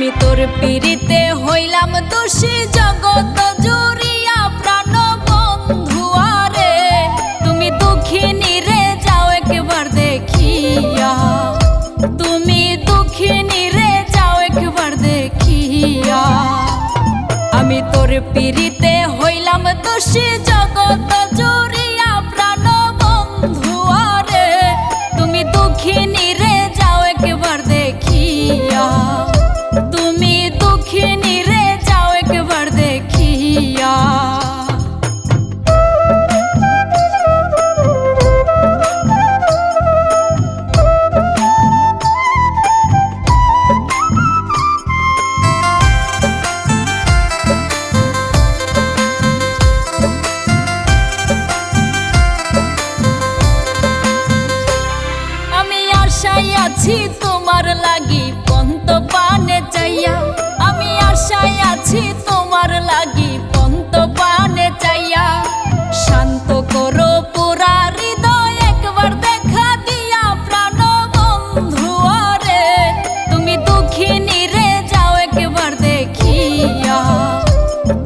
আমি তোর পিরিতে হইলাম দোষী জগৎ জুড়িয়া প্রাণ বন্ধু আরে তুমি দুঃখিনী রে যাও একবার দেখিয়া তুমি দুঃখিনী রে যাও একবার দেখিয়া আমি তোর পিরিতে হইলাম দোষী জগৎ জুড়িয়া প্রাণ বন্ধু আরে তুমি দুঃখিনী রে যাও একবার দেখিয়া তুমি দুঃখিনী রে যাও একবার দেখিয়া আমি আশায় আছি তোমার লাগি পন্ত পানে চাইয়া আমি আশায় আছি তোমার লাগি পন্ত পানে চাইয়া শান্ত করো পুরা হৃদয় একবার দেখা দিয়া প্রাণ বন্ধু আরে তুমি দুঃখিনী রে যাও একবার দেখিয়া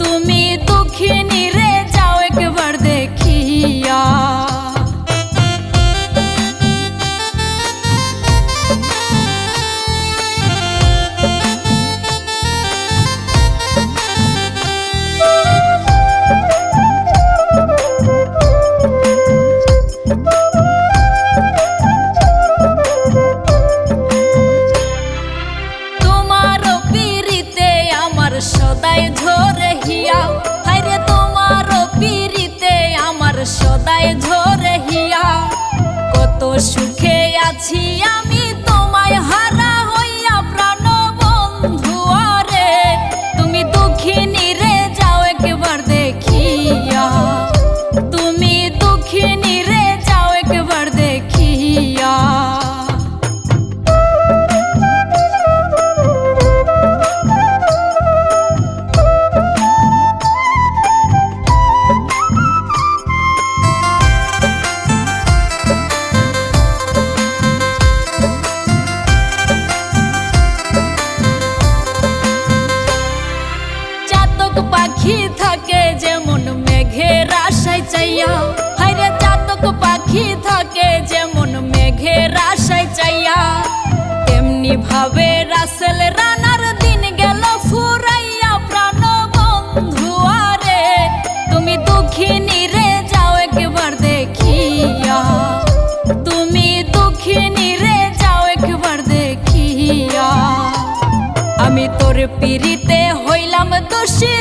তুমি দুঃখিনী রে যাও একবার দেখিয়া সদাই ঝরে হিয়া হায়রে তোমার পিরিতে আমার সদাই ঝরে হিয়া কত সুখে আছি আমি তোমায় হারা হইয়া প্রাণ বন্ধু আরে তুমি দুঃখিনী রে যাও একবার দেখিয়া তুমি দুঃখিনী রে যাও একবার দেখিয়া পাখি থাকে যেমন মেঘের আশায় চাইয়া হায়রে চাতক পাখি থাকে যেমন মেঘের আশায় চাইয়া তেমনি ভাবে রাসেল রানার দিন গেল ফুরাইয়া প্রাণ বন্ধু আরে তুমি দুঃখিনী রে যাও একবার দেখিয়া তুমি দুঃখিনী রে যাও একবার দেখিয়া আমি তোর পিরিতে হইলাম দোষী